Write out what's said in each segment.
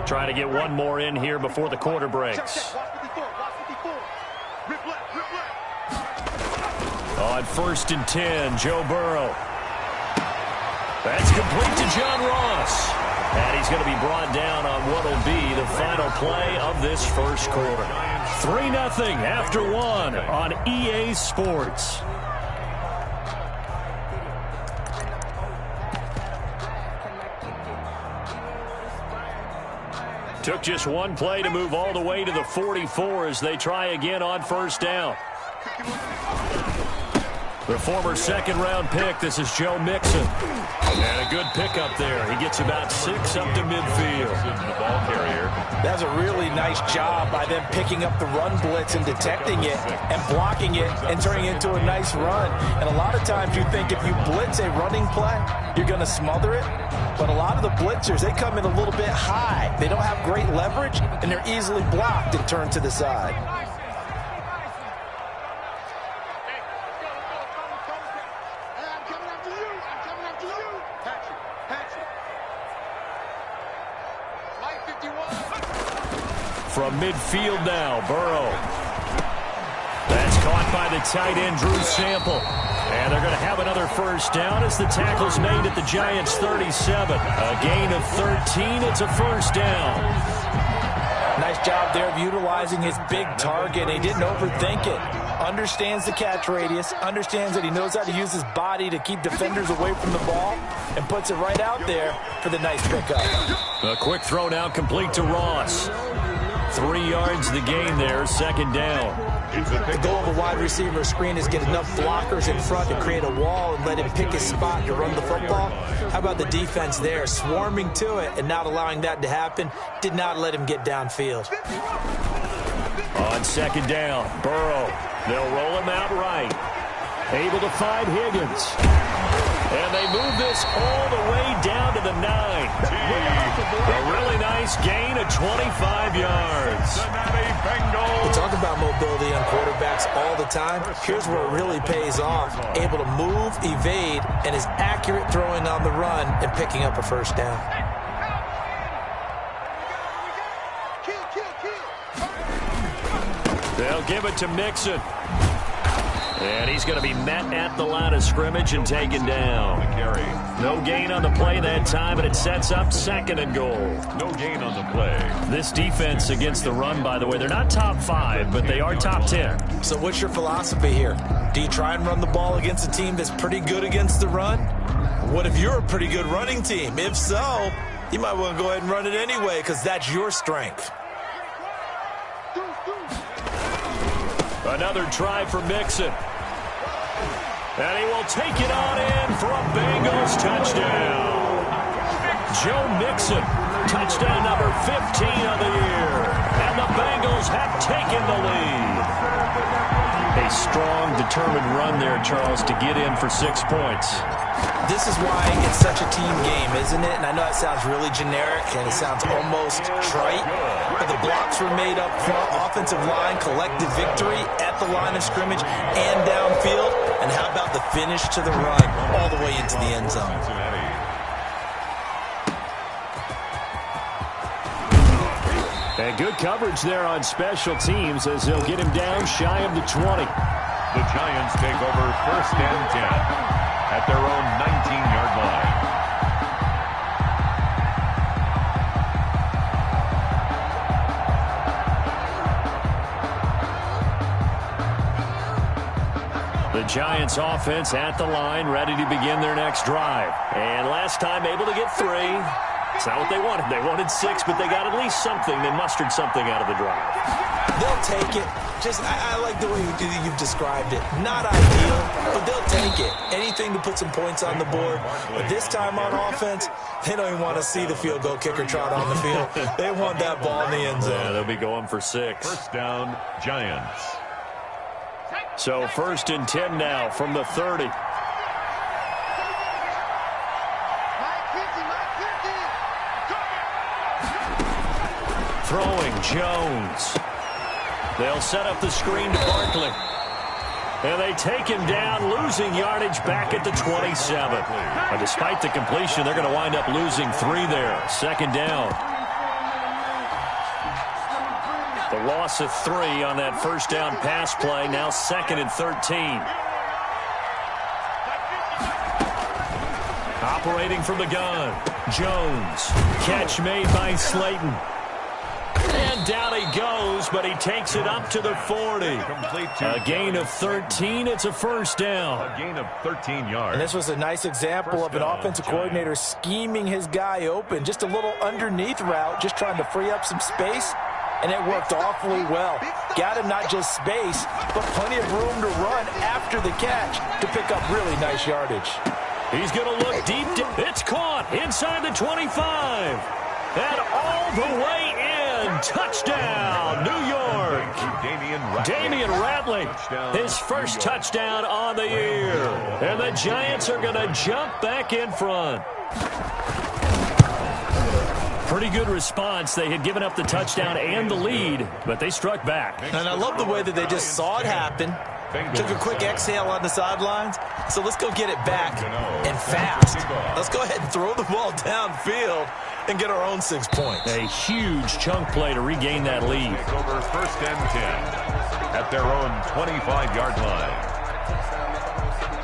Trying to get one more in here before the quarter breaks. On 1st and 10, Joe Burrow. That's complete to John Ross. And he's going to be brought down on what will be the final play of this first quarter. 3-0 after 1 on EA Sports. Took just one play to move all the way to the 44 as they try again on 1st down. The former second-round pick, this is Joe Mixon. And a good pickup there. He gets about 6 up to midfield. The ball carrier. That's a really nice job by them picking up the run blitz and detecting it and blocking it and turning it into a nice run. And a lot of times you think if you blitz a running play, you're going to smother it. But a lot of the blitzers, they come in a little bit high. They don't have great leverage, and they're easily blocked and turned to the side. From midfield now, Burrow. That's caught by the tight end, Drew Sample. And they're going to have another 1st down as the tackle's made at the Giants' 37. A gain of 13. It's a 1st down. Nice job there of utilizing his big target. He didn't overthink it. Understands the catch radius. Understands that he knows how to use his body to keep defenders away from the ball. And puts it right out there for the nice pickup. A quick throw now complete to Ross. 3 yards the gain there, 2nd down. The goal of a wide receiver screen is get enough blockers in front to create a wall and let him pick his spot to run the football. How about the defense there, swarming to it and not allowing that to happen? Did not let him get downfield. On 2nd down, Burrow. They'll roll him out right. Able to find Higgins. And they move this all the way down to the 9. A really nice gain of 25 yards. We talk about mobility on quarterbacks all the time. Here's where it really pays off. Able to move, evade, and is accurate throwing on the run and picking up a 1st down. They'll give it to Mixon. And he's going to be met at the line of scrimmage and taken down. No gain on the play that time, and it sets up 2nd and goal. No gain on the play. This defense against the run, by the way, they're not top 5, but they are top 10. So what's your philosophy here? Do you try and run the ball against a team that's pretty good against the run? What if you're a pretty good running team? If so, you might want to go ahead and run it anyway because that's your strength. Another try for Mixon. And he will take it on in for a Bengals touchdown. Joe Mixon, touchdown number 15 of the year. And the Bengals have taken the lead. A strong, determined run there, Charles, to get in for 6 points. This is why it's such a team game, isn't it? And I know it sounds really generic and it sounds almost trite, but the blocks were made up front, offensive line, collective victory at the line of scrimmage and downfield. And how about the finish to the run all the way into the end zone? And good coverage there on special teams as they'll get him down shy of the 20. The Giants take over 1st and 10 at their own 19-yard line. The Giants offense at the line, ready to begin their next drive. And last time able to get 3. It's not what they wanted. They wanted 6, but they got at least something. They mustered something out of the drive. They'll take it. I like the way you've described it. Not ideal, but they'll take it. Anything to put some points on the board. But this time on offense, they don't even want to see the field goal kicker trot on the field. They want that ball in the end zone. Yeah, they'll be going for 6. 1st down, Giants. So 1st and 10 now from the 30. Throwing Jones. They'll set up the screen to Barkley. And they take him down, losing yardage back at the 27. But despite the completion, they're going to wind up losing 3 there. 2nd down. loss of 3 on that first down pass play. Now 2nd and 13. Operating from the gun, Jones. Catch made by Slayton. And down he goes, but he takes it up to the 40. A gain of 13. It's a first down. A gain of 13 yards. And this was a nice example of an offensive coordinator scheming his guy open. Just a little underneath route, just trying to free up some space. And it worked awfully well. Got him not just space, but plenty of room to run after the catch to pick up really nice yardage. He's going to look deep. It's caught inside the 25. And all the way in. Touchdown, New York. Damian Ratley, his first touchdown on the year. And the Giants are going to jump back in front. Pretty good response. They had given up the touchdown and the lead, but they struck back. And I love the way that they just saw it happen. Took a quick exhale on the sidelines. So let's go get it back and fast. Let's go ahead and throw the ball downfield and get our own 6 points. A huge chunk play to regain that lead. Over 1st and 10 at their own 25-yard line.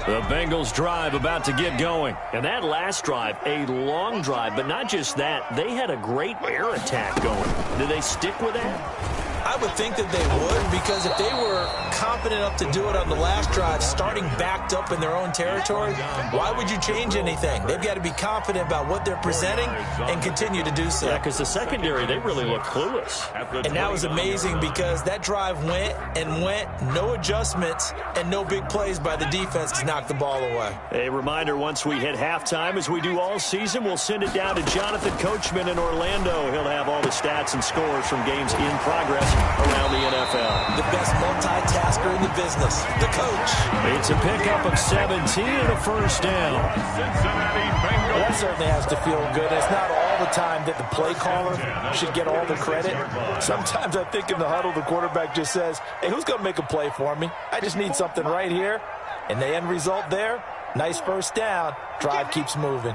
The Bengals drive about to get going. And that last drive, a long drive, but not just that. They had a great air attack going. Did they stick with that? I would think that they would, because if they were confident enough to do it on the last drive, starting backed up in their own territory, why would you change anything? They've got to be confident about what they're presenting and continue to do so. Yeah, because the secondary, they really look clueless. And that was amazing because that drive went and went, no adjustments and no big plays by the defense to knock the ball away. A reminder, once we hit halftime, as we do all season, we'll send it down to Jonathan Coachman in Orlando. He'll have all the stats and scores from games in progress around the NFL. The best multitasker in the business, the coach. It's a pickup of 17 and a first down. Well, that certainly has to feel good. It's not all the time that the play caller should get all the credit. Sometimes I think in the huddle, the quarterback just says, hey, who's going to make a play for me? I just need something right here. And the end result there, nice first down. Drive keeps moving.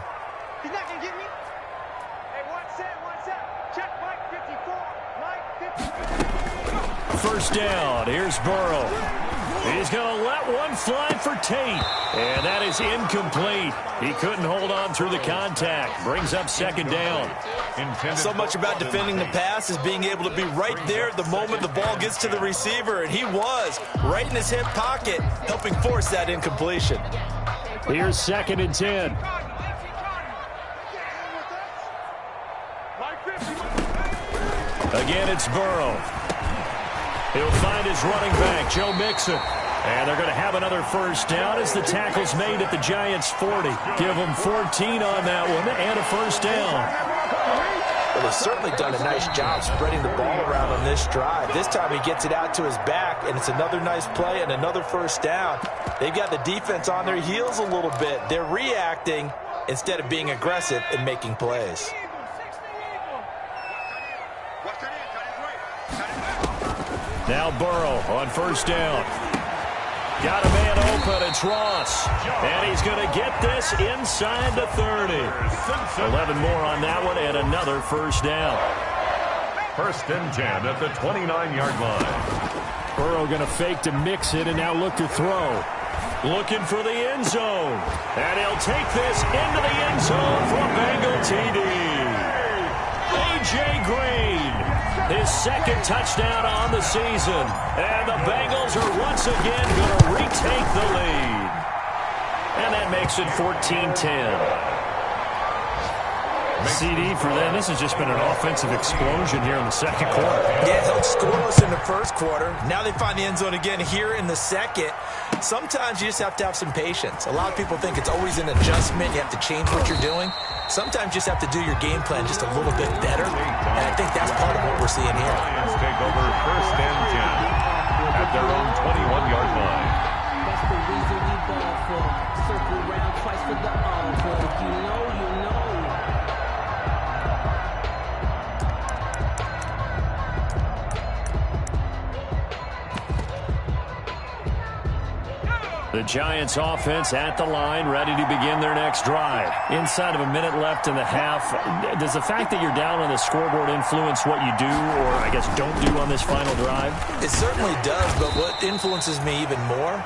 He's not going to get me. Hey, one set. Check Mike 54. Mike 54. First down. Here's Burrow. He's going to let one fly for Tate. And that is incomplete. He couldn't hold on through the contact. Brings up 2nd down. So much about defending the pass is being able to be right there at the moment the ball gets to the receiver. And he was right in his hip pocket, helping force that incompletion. Here's 2nd and 10. Again, it's Burrow. He'll find his running back, Joe Mixon. And they're going to have another first down as the tackle's made at the Giants' 40. Give them 14 on that one and a first down. Well, they've certainly done a nice job spreading the ball around on this drive. This time he gets it out to his back, and it's another nice play and another first down. They've got the defense on their heels a little bit. They're reacting instead of being aggressive and making plays. Now Burrow on first down. Got a man open. It's Ross. And he's going to get this inside the 30. 11 more on that one and another first down. 1st and 10 at the 29-yard line. Burrow going to fake to mix it and now look to throw. Looking for the end zone. And he'll take this into the end zone for a Bengal TD. A.J. Green. His 2nd touchdown on the season. And the Bengals are once again going to retake the lead. And that makes it 14-10. CD for them. This has just been an offensive explosion here in the 2nd quarter. Yeah, held scoreless in the 1st quarter. Now they find the end zone again here in the 2nd. Sometimes you just have to have some patience. A lot of people think it's always an adjustment. You have to change what you're doing. Sometimes you just have to do your game plan just a little bit better. And I think that's part of what we're seeing here. Lions take over 1st and 10 at their own 21-yard line. That's the reason we ball for. Circle around twice for the all. You know. The Giants offense at the line, ready to begin their next drive. Inside of a minute left in the half, does the fact that you're down on the scoreboard influence what you do, or I guess don't do on this final drive? It certainly does, but what influences me even more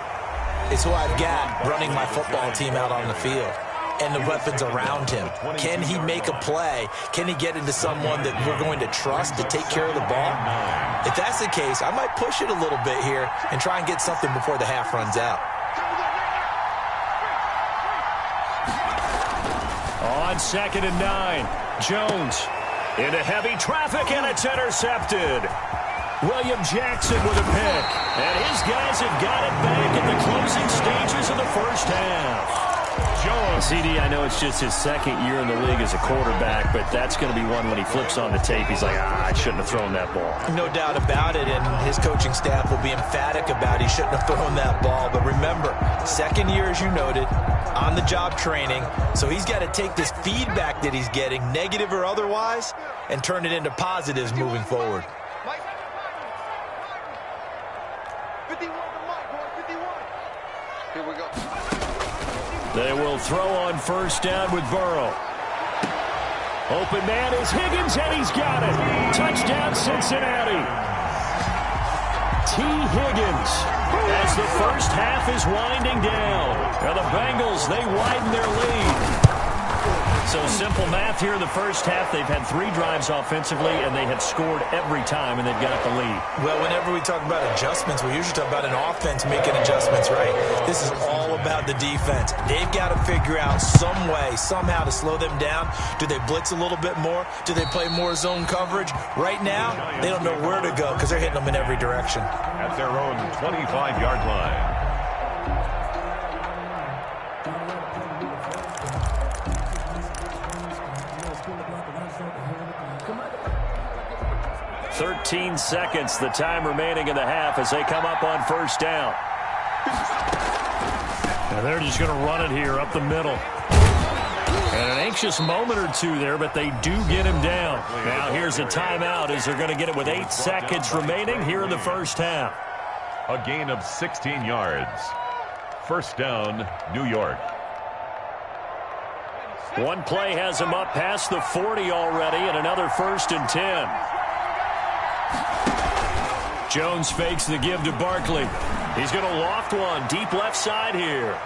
is who I've got running my football team out on the field and the weapons around him. Can he make a play? Can he get into someone that we're going to trust to take care of the ball? If that's the case, I might push it a little bit here and try and get something before the half runs out. On 2nd and 9, Jones into heavy traffic, and it's intercepted. William Jackson with a pick, and his guys have got it back in the closing stages of the first half. Jones. CD, I know it's just his second year in the league as a quarterback, but that's going to be one when he flips on the tape, he's like, I shouldn't have thrown that ball. No doubt about it, and his coaching staff will be emphatic about he shouldn't have thrown that ball. But remember, second year, as you noted, on-the-job training, so he's got to take this feedback that he's getting, negative or otherwise, and turn it into positives moving forward. 51 to Mike, boy, 51. Here we go. They will throw on first down with Burrow. Open man is Higgins, and he's got it. Touchdown, Cincinnati. T. Higgins as the first half is winding down. Now the Bengals, they widen their lead. So simple math here in the first half. They've had 3 drives offensively, and they have scored every time, and they've got the lead. Well, whenever we talk about adjustments, we usually talk about an offense making adjustments, right? This is all about the defense. They've got to figure out some way, somehow to slow them down. Do they blitz a little bit more? Do they play more zone coverage? Right now, they don't know where to go because they're hitting them in every direction. At their own 25-yard line. 13 seconds, the time remaining in the half as they come up on first down. And they're just going to run it here up the middle. And an anxious moment or two there, but they do get him down. Now here's a timeout as they're going to get it with 8 seconds remaining here in the first half. A gain of 16 yards. First down, New York. One play has him up past the 40 already, and another 1st and 10. Jones fakes the give to Barkley. He's going to loft one deep left side here.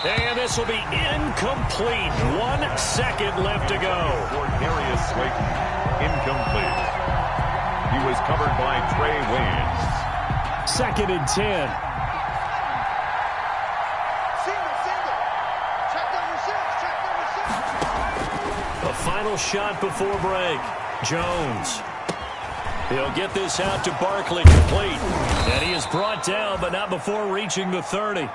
And this will be incomplete. 1 second left to go. For Darius Slayton, incomplete. He was covered by Trey Waynes. 2nd and 10. A final shot before break. Jones. He'll get this out to Barkley, complete. And he is brought down, but not before reaching the 30.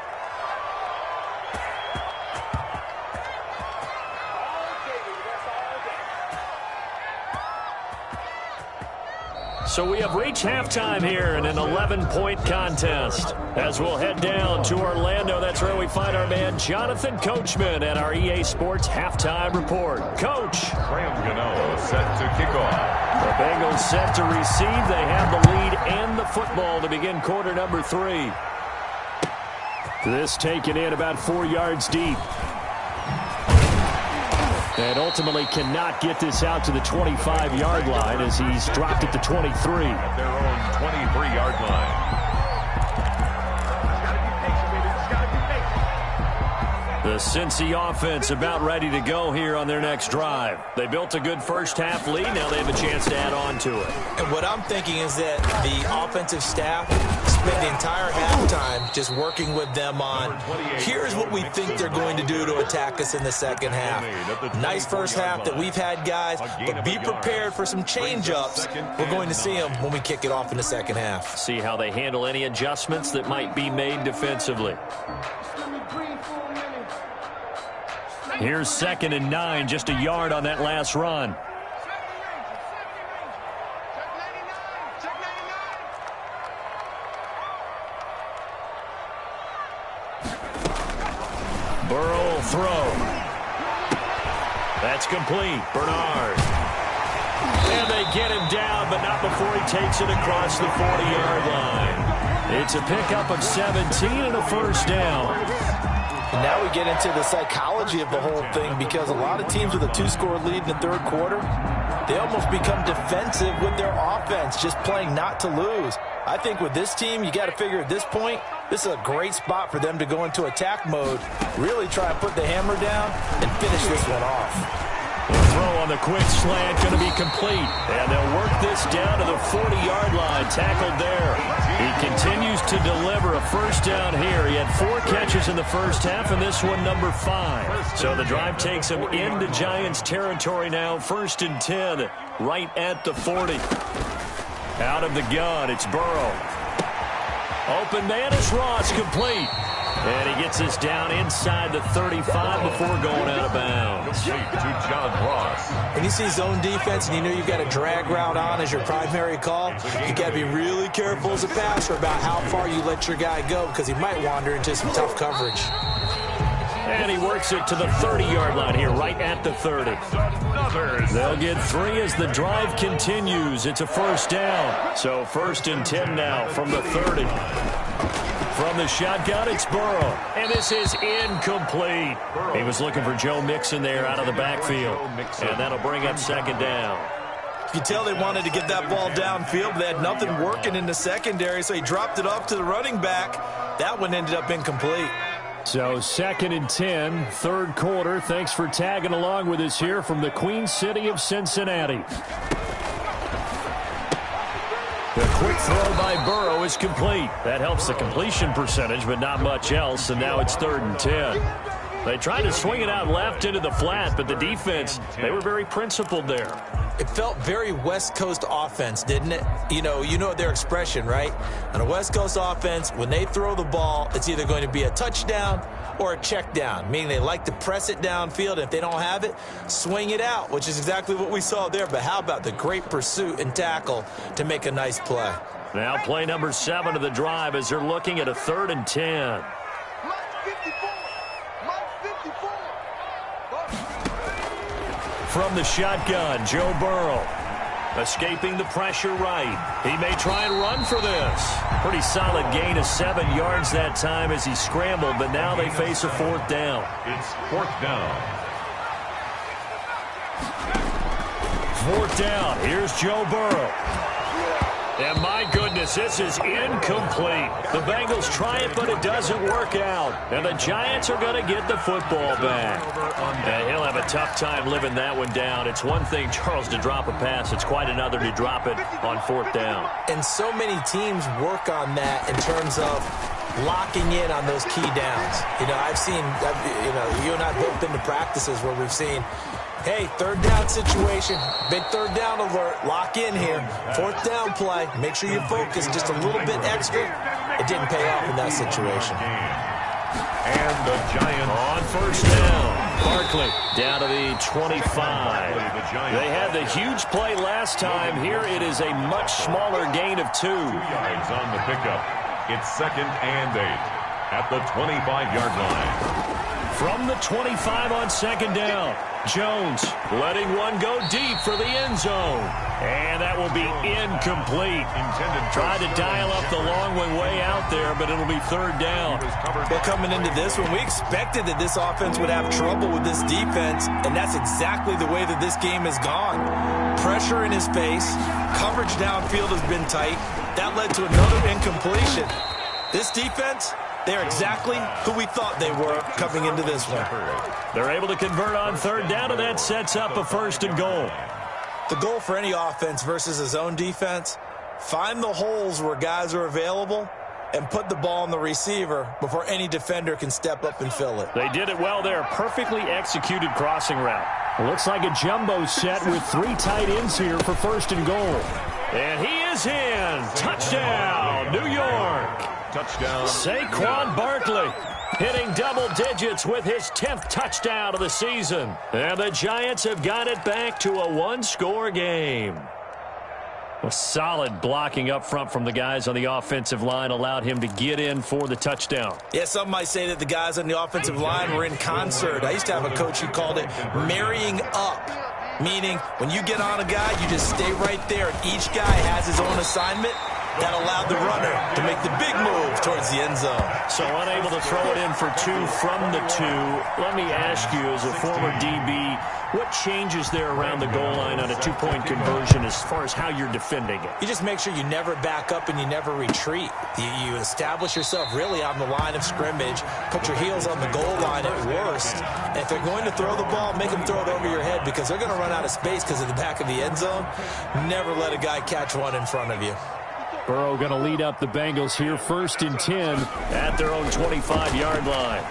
So we have reached halftime here in an 11-point contest. As we'll head down to Orlando, that's where we find our man Jonathan Coachman at our EA Sports Halftime Report. Coach. Graham Gano set to kick off. The Bengals set to receive. They have the lead and the football to begin quarter number 3. This taken in about 4 yards deep. And ultimately cannot get this out to the 25-yard line as he's dropped at the 23. At their own 23-yard line. The Cincy offense about ready to go here on their next drive. They built a good first half lead. Now they have a chance to add on to it. And what I'm thinking is that the offensive staff spent the entire halftime just working with them on, here's what we think they're going to do to attack us in the second half. Nice first half that we've had, guys, but be prepared for some change-ups. We're going to see them when we kick it off in the second half. See how they handle any adjustments that might be made defensively. Here's 2nd and 9, just a yard on that last run. Burrow will throw. That's complete. Bernard. And they get him down, but not before he takes it across the 40-yard line. It's a pickup of 17 and a first down. And now we get into the psychology of the whole thing, because a lot of teams with a 2-score lead in the third quarter, they almost become defensive with their offense, just playing not to lose. I think with this team, you got to figure at this point, this is a great spot for them to go into attack mode, really try and put the hammer down and finish this one off. The throw on the quick slant going to be complete. And they'll work this down to the 40-yard line. Tackled there. He continues to deliver a first down here. He had 4 catches in the first half, and this one number 5. So the drive takes him into Giants territory now. 1st and 10, right at the 40. Out of the gun, it's Burrow. Open man is Ross, complete. And he gets us down inside the 35 before going out of bounds. To John Ross. When you see zone defense and you know you've got a drag route on as your primary call, you got to be really careful as a passer about how far you let your guy go, because he might wander into some tough coverage. And he works it to the 30-yard line here, right at the 30. They'll get 3 as the drive continues. It's a first down. So 1st and 10 now from the 30. From the shotgun, it's Burrow. And this is incomplete. He was looking for Joe Mixon there out of the backfield. And that'll bring up 2nd down. You can tell they wanted to get that ball downfield, but they had nothing working in the secondary, so he dropped it off to the running back. That one ended up incomplete. So 2nd and 10, third quarter. Thanks for tagging along with us here from the Queen City of Cincinnati. The quick throw by Burrow is complete. That helps the completion percentage, but not much else, and now it's 3rd and 10. They tried to swing it out left into the flat, but the defense, they were very principled there. It felt very West Coast offense, didn't it? You know their expression, right? On a West Coast offense, when they throw the ball, it's either going to be a touchdown or a check down, meaning they like to press it downfield. If they don't have it, swing it out, which is exactly what we saw there. But how about the great pursuit and tackle to make a nice play? Now play number 7 of the drive as they're looking at a 3rd and 10. From the shotgun, Joe Burrow. Escaping the pressure right. He may try and run for this. Pretty solid gain of 7 yards that time as he scrambled, but now they face a 4th down. It's 4th down. 4th down. Here's Joe Burrow. And my goodness, this is incomplete. The Bengals try it, but it doesn't work out. And the Giants are going to get the football back. And he'll have a tough time living that one down. It's one thing, Charles, to drop a pass. It's quite another to drop it on 4th down. And so many teams work on that in terms of locking in on those key downs. I've seen, you and I both been to practices where we've seen, hey, 3rd down situation, big 3rd down alert, lock in here, 4th down play, make sure you're focused just a little bit extra. It didn't pay off in that situation. And the Giants on 1st down. Barkley down to the 25. They had the huge play last time. Here it is a much smaller gain of 2. 2 yards on the pickup. It's 2nd and 8 at the 25-yard line. From the 25 on 2nd down. Jones letting one go deep for the end zone. And that will be incomplete. Tried to dial up the long one way out there, but it'll be 3rd down. Well, coming into this one, we expected that this offense would have trouble with this defense, and that's exactly the way that this game has gone. Pressure in his face. Coverage downfield has been tight. That led to another incompletion. This defense, they're exactly who we thought they were coming into this one. They're able to convert on 3rd down, and that sets up a 1st and goal. The goal for any offense versus a zone defense, find the holes where guys are available and put the ball on the receiver before any defender can step up and fill it. They did it well there. Perfectly executed crossing route. Looks like a jumbo set with 3 tight ends here for 1st and goal. And he is in. Touchdown, New York. Touchdown. Saquon Barkley hitting double digits with his 10th touchdown of the season. And the Giants have got it back to a 1-score game. A solid blocking up front from the guys on the offensive line allowed him to get in for the touchdown. Yeah, some might say that the guys on the offensive line were in concert. I used to have a coach who called it marrying up. Meaning, when you get on a guy, you just stay right there, and each guy has his own assignment. That allowed the runner to make the big move towards the end zone. So unable to throw it in for 2 from the 2. Let me ask you, as a former DB, what changes there around the goal line on a 2-point conversion as far as how you're defending it? You just make sure you never back up and you never retreat. You establish yourself really on the line of scrimmage, put your heels on the goal line at worst. And if they're going to throw the ball, make them throw it over your head because they're going to run out of space because of the back of the end zone. Never let a guy catch one in front of you. Burrow going to lead up the Bengals here, 1st and 10 at their own 25-yard line.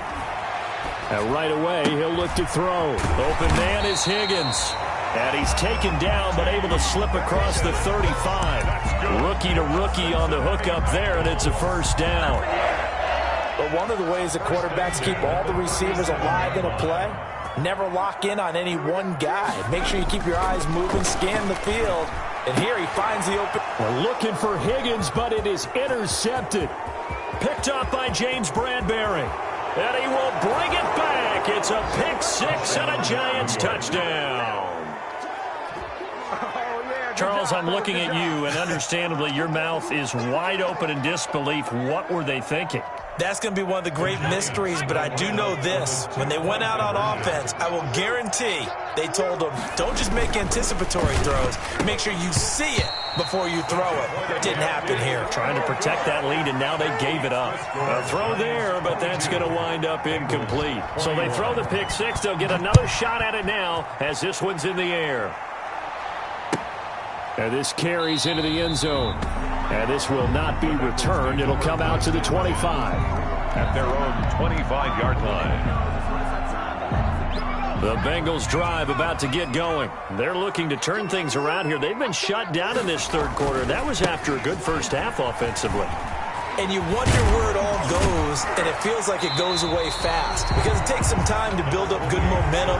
And right away, he'll look to throw. Open man is Higgins. And he's taken down, but able to slip across the 35. Rookie to rookie on the hook up there, and it's a 1st down. But one of the ways that quarterbacks keep all the receivers alive in a play, never lock in on any one guy. Make sure you keep your eyes moving, scan the field. And here he finds the open. We're looking for Higgins, but it is intercepted. Picked up by James Bradbury. And he will bring it back. It's a pick 6 and a Giants touchdown. Charles, I'm looking at you, and understandably your mouth is wide open in disbelief. What were they thinking? That's going to be one of the great mysteries, but I do know this. When they went out on offense, I will guarantee they told them, don't just make anticipatory throws. Make sure you see it before you throw it. It didn't happen here. Trying to protect that lead, and now they gave it up. A throw there, but that's going to wind up incomplete. So they throw the pick 6. They'll get another shot at it now as this one's in the air. And this carries into the end zone. And this will not be returned. It'll come out to the 25. At their own 25-yard line. The Bengals drive about to get going. They're looking to turn things around here. They've been shut down in this 3rd quarter. That was after a good first half offensively. And you wonder where it all goes, and it feels like it goes away fast because it takes some time to build up good momentum,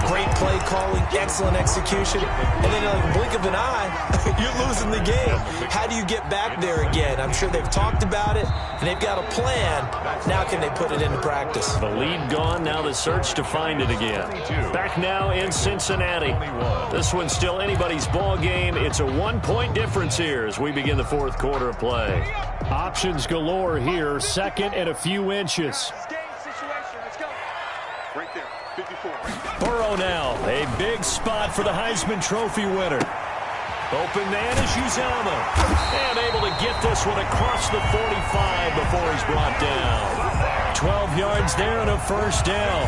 great play calling, excellent execution, and then like a blink of an eye, you're losing the game. How do you get back there again? I'm sure they've talked about it, and they've got a plan. Now can they put it into practice? The lead gone, now the search to find it again. Back now in Cincinnati. This one's still anybody's ball game. It's a 1-point difference here as we begin the 4th quarter of play. Options galore here, 2nd and a few inches. Right there, 54. Burrow now, a big spot for the Heisman Trophy winner. Open man is Uzama. And able to get this one across the 45 before he's brought down. 12 yards there and a 1st down.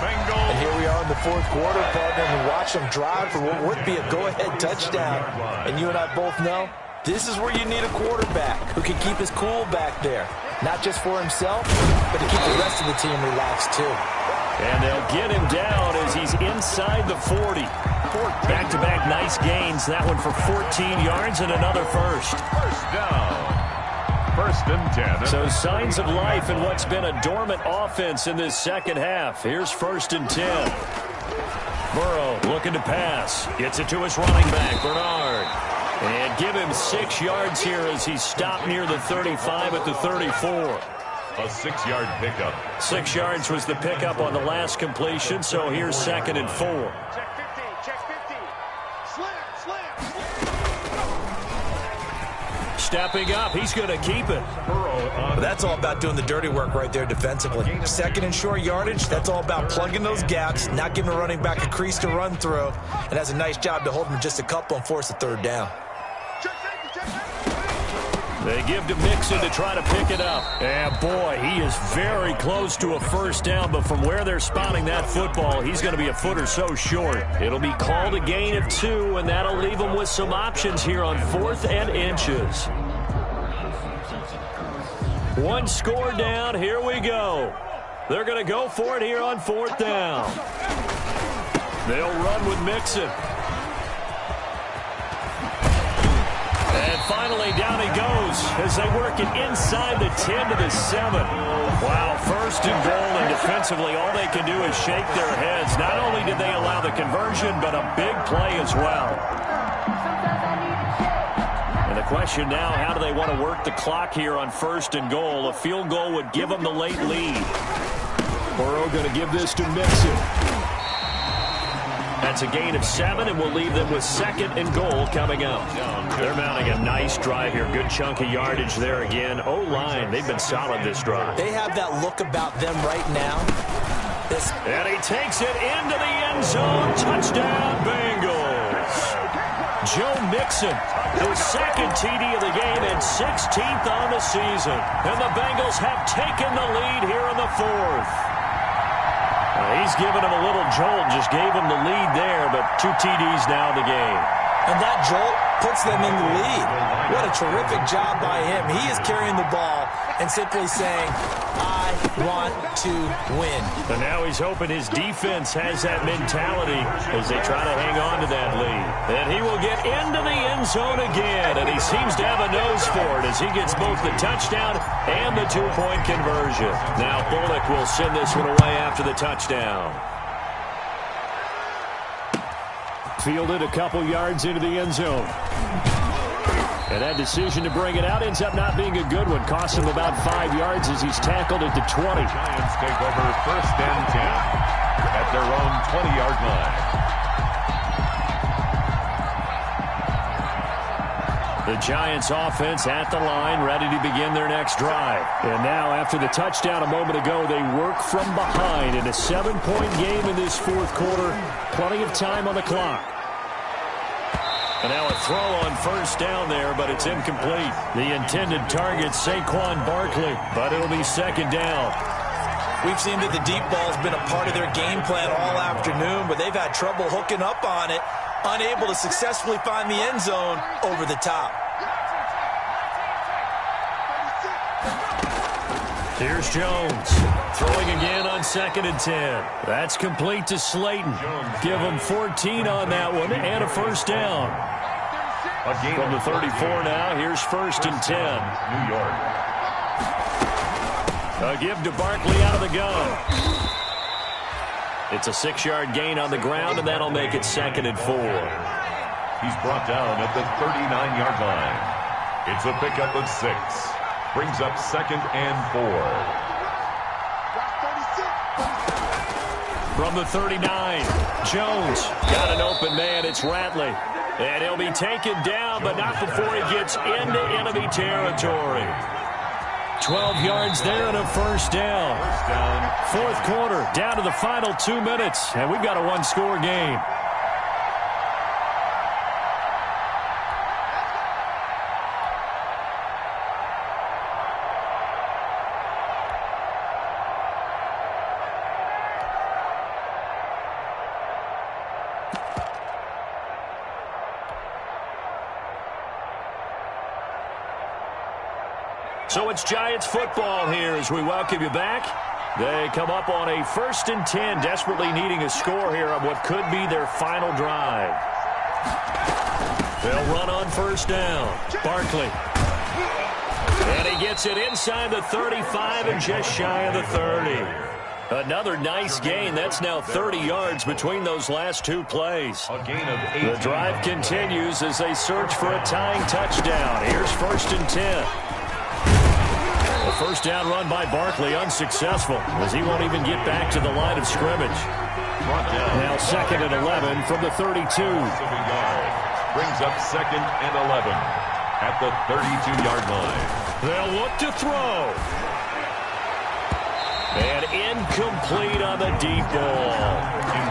And here we are in the 4th quarter, partner, and watch them drive for what would be a go-ahead touchdown. And you and I both know this is where you need a quarterback who can keep his cool back there. Not just for himself, but to keep the rest of the team relaxed too. And they'll get him down as he's inside the 40. Back-to-back nice gains. That one for 14 yards and another 1st. 1st down. 1st and 10. So signs of life in what's been a dormant offense in this 2nd half. Here's 1st and 10. Burrow looking to pass. Gets it to his running back, Bernard. And give him 6 yards here as he stopped near the 35 at the 34. A 6-yard pickup. 6 yards was the pickup on the last completion, so here's 2nd and 4. Check 50, check 50. Slam. Stepping up, he's going to keep it. But that's all about doing the dirty work right there defensively. 2nd and short yardage, that's all about plugging those gaps, not giving a running back a crease to run through, and does a nice job to hold him just a couple and force a 3rd down. They give to Mixon to try to pick it up. And boy, he is very close to a 1st down, but from where they're spotting that football, he's going to be a foot or so short. It'll be called a gain of 2, and that'll leave them with some options here on 4th and inches. 1 score down, here we go. They're going to go for it here on 4th down. They'll run with Mixon. And finally, down he goes as they work it inside the 10 to the 7. Wow, 1st and goal, and defensively, all they can do is shake their heads. Not only did they allow the conversion, but a big play as well. And the question now, how do they want to work the clock here on 1st and goal? A field goal would give them the late lead. Burrow going to give this to Mixon. That's a gain of 7, and we'll leave them with 2nd and goal coming up. They're mounting a nice drive here. Good chunk of yardage there again. O-line, they've been solid this drive. They have that look about them right now. And he takes it into the end zone. Touchdown, Bengals. Joe Mixon, his 2nd TD of the game and 16th on the season. And the Bengals have taken the lead here in the 4th. He's given him a little jolt, just gave him the lead there, but 2 TDs now in the game. And that jolt puts them in the lead. What a terrific job by him. He is carrying the ball and simply saying, I want to win. And now he's hoping his defense has that mentality as they try to hang on to that lead. And he will get into the end zone again, and he seems to have a nose for it as he gets both the touchdown and the 2-point conversion. Now Bullock will send this one away after the touchdown. Fielded a couple yards into the end zone. And that decision to bring it out ends up not being a good one. Costs him about 5 yards as he's tackled at the 20. Giants take over 1st and 10 at their own 20-yard line. The Giants offense at the line, ready to begin their next drive. And now after the touchdown a moment ago, they work from behind in a 7-point game in this 4th quarter. Plenty of time on the clock. And now a throw on 1st down there, but it's incomplete. The intended target, Saquon Barkley, but it'll be 2nd down. We've seen that the deep ball's been a part of their game plan all afternoon, but they've had trouble hooking up on it, unable to successfully find the end zone over the top. Here's Jones, throwing again on 2nd and 10. That's complete to Slayton. Give him 14 on that one and a 1st down. From the 34 now, here's 1st and 10. New York. A give to Barkley out of the gun. It's a 6-yard gain on the ground, and that'll make it 2nd and 4. He's brought down at the 39-yard line. It's a pickup of 6. Brings up 2nd and 4. From the 39, Jones got an open man. It's Ratley. And he'll be taken down, but not before he gets into enemy territory. 12 yards there and a 1st down. 4th quarter, down to the final 2 minutes, and we've got a 1-score game. So it's Giants football here as we welcome you back. They come up on a 1st and 10, desperately needing a score here on what could be their final drive. They'll run on 1st down. Barkley. And he gets it inside the 35 and just shy of the 30. Another nice gain. That's now 30 yards between those last 2 plays. A gain of 8. The drive continues as they search for a tying touchdown. Here's 1st and 10. The 1st down run by Barkley unsuccessful as he won't even get back to the line of scrimmage. Now 2nd and 11 from the 32. Brings up 2nd and 11 at the 32-yard line. They'll look to throw. And incomplete on the deep ball.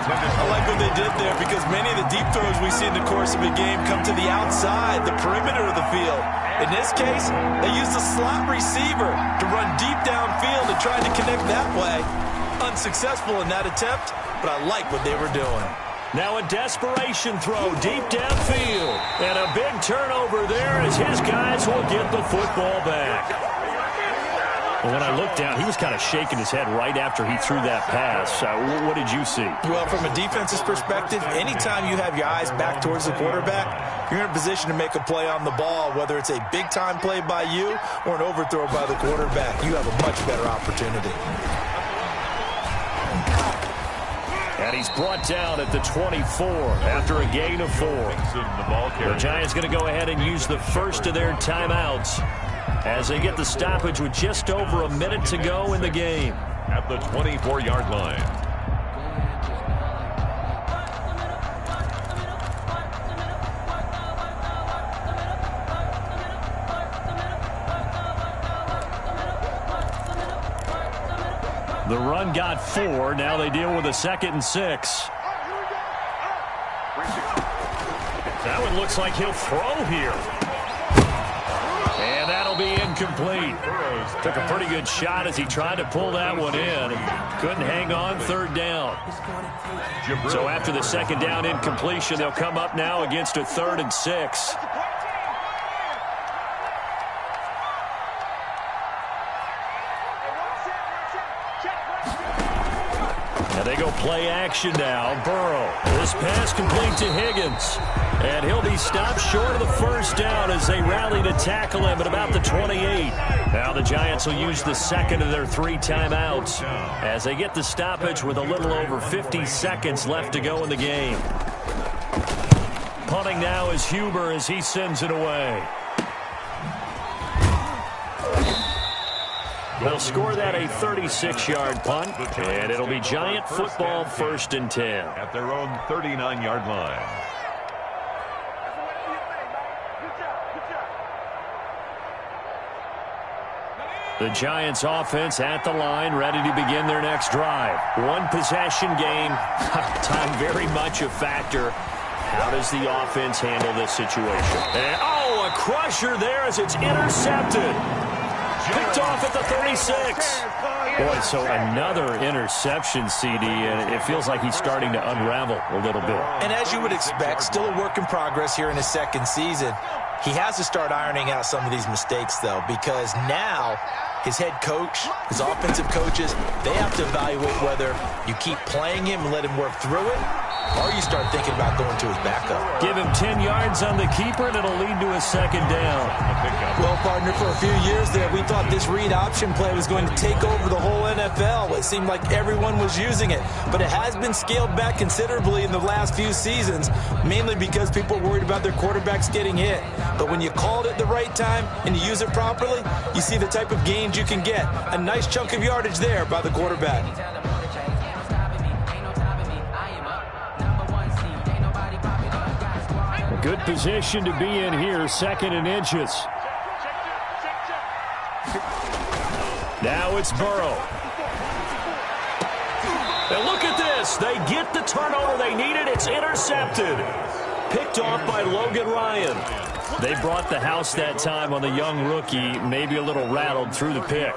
I like what they did there because many of the deep throws we see in the course of a game come to the outside, the perimeter of the field. In this case, they used a slot receiver to run deep downfield and tried to connect that way. Unsuccessful in that attempt, but I like what they were doing. Now a desperation throw deep downfield. And a big turnover there as his guys will get the football back. Well, when I looked down, he was kind of shaking his head right after he threw that pass. What did you see? Well, from a defense's perspective, anytime you have your eyes back towards the quarterback, you're in a position to make a play on the ball, whether it's a big-time play by you or an overthrow by the quarterback. You have a much better opportunity. And he's brought down at the 24 after a gain of 4. The Giants going to go ahead and use the first of their timeouts as they get the stoppage with just over a minute to go in the game. At the 24-yard line. The run got 4. Now they deal with a 2nd and 6. That one looks like he'll throw here. And that'll be incomplete. Took a pretty good shot as he tried to pull that one in. Couldn't hang on, 3rd down. So after the 2nd down incompletion, they'll come up now against a 3rd and 6. Now they go play action now. Burrow. This pass complete to Higgins. And he'll be stopped short of the 1st down as they rally to tackle him at about the 28. Now the Giants will use the 2nd of their 3 timeouts as they get the stoppage with a little over 50 seconds left to go in the game. Punting now is Huber as he sends it away. They'll score that a 36-yard punt, and it'll be Giant football 1st and 10. At their own 39-yard line. The Giants offense at the line, ready to begin their next drive. 1 possession game. Time very much a factor. How does the offense handle this situation? And, a crusher there as it's intercepted. Picked off at the 36. Boy, so another interception, CD, and it feels like he's starting to unravel a little bit. And as you would expect, still a work in progress here in his 2nd season. He has to start ironing out some of these mistakes, though, because now his head coach, his offensive coaches, they have to evaluate whether you keep playing him and let him work through it, or you start thinking about going to his backup. Give him 10 yards on the keeper, and it'll lead to a 2nd down. Well, partner, for a few years there, we thought this read option play was going to take over the whole NFL. It seemed like everyone was using it, but it has been scaled back considerably in the last few seasons, mainly because people are worried about their quarterbacks getting hit. But when you call it at the right time and you use it properly, you see the type of gains you can get. A nice chunk of yardage there by the quarterback. Good position to be in here, 2nd and inches. Now it's Burrow. And look at this. They get the turnover they needed. It's intercepted. Picked off by Logan Ryan. They brought the house that time on the young rookie, maybe a little rattled through the pick.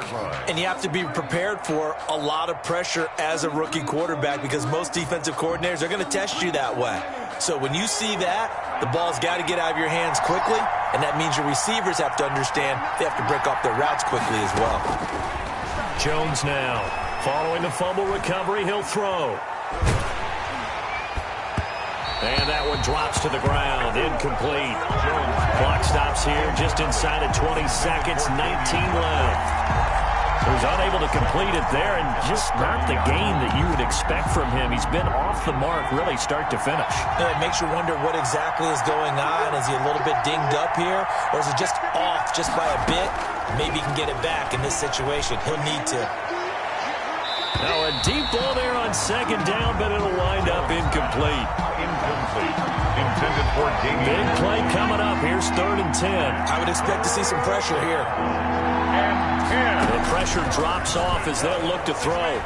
And you have to be prepared for a lot of pressure as a rookie quarterback because most defensive coordinators are going to test you that way. So when you see that, the ball's got to get out of your hands quickly, and that means your receivers have to understand they have to break off their routes quickly as well. Jones now. Following the fumble recovery, he'll throw. And that one drops to the ground. Incomplete. Clock stops here just inside of 20 seconds. 19 left. He was unable to complete it there, and just not the game that you would expect from him. He's been off the mark really start to finish. And it makes you wonder what exactly is going on. Is he a little bit dinged up here, or is it just off just by a bit? Maybe he can get it back in this situation. He'll need to. Now a deep ball there on 2nd down, but it'll wind up incomplete. Incomplete. Intended for gain. Big play coming up. Here's 3rd and 10. I would expect to see some pressure here. The pressure drops off as they'll look to throw.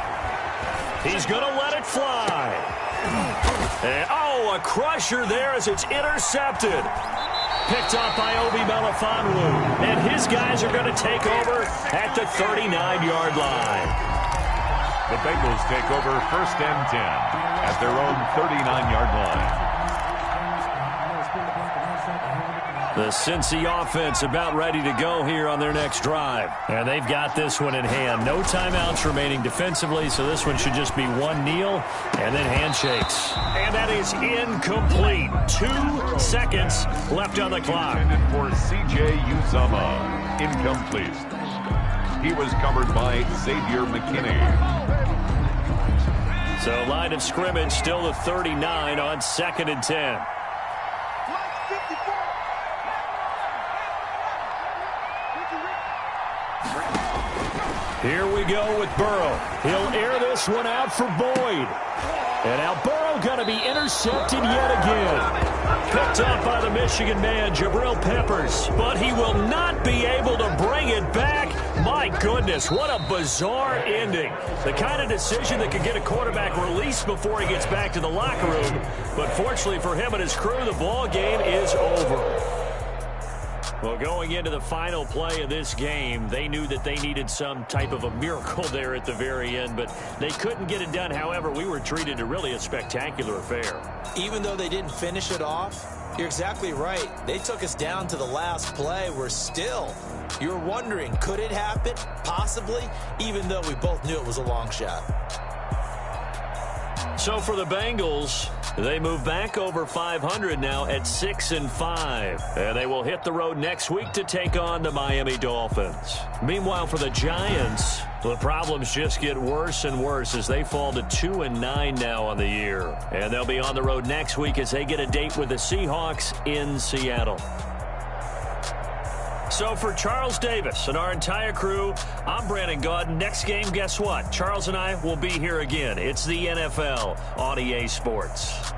He's going to let it fly. And, a crusher there as it's intercepted. Picked up by Obi Melifonwu. And his guys are going to take over at the 39-yard line. The Bengals take over 1st and 10 at their own 39-yard line. The Cincy offense about ready to go here on their next drive. And they've got this one in hand. No timeouts remaining defensively, so this one should just be one kneel and then handshakes. And that is incomplete. 2 seconds left on the clock. Intended for C.J. Uzomah. Incomplete. He was covered by Xavier McKinney. So line of scrimmage still the 39 on 2nd and 10. Here we go with Burrow. He'll air this one out for Boyd. And now Burrow going to be intercepted yet again. Picked up by the Michigan man, Jabril Peppers. But he will not be able to bring it back. My goodness, what a bizarre ending. The kind of decision that could get a quarterback released before he gets back to the locker room. But fortunately for him and his crew, the ball game is over. Well, going into the final play of this game, they knew that they needed some type of a miracle there at the very end, but they couldn't get it done. However, we were treated to really a spectacular affair. Even though they didn't finish it off, you're exactly right. They took us down to the last play. We're still, you're wondering, could it happen? Possibly, even though we both knew it was a long shot. So for the Bengals, they move back over 500 now at 6-5. And they will hit the road next week to take on the Miami Dolphins. Meanwhile, for the Giants, the problems just get worse and worse as they fall to 2-9 now on the year. And they'll be on the road next week as they get a date with the Seahawks in Seattle. So for Charles Davis and our entire crew, I'm Brandon Gaudin. Next game, guess what? Charles and I will be here again. It's the NFL on EA Sports.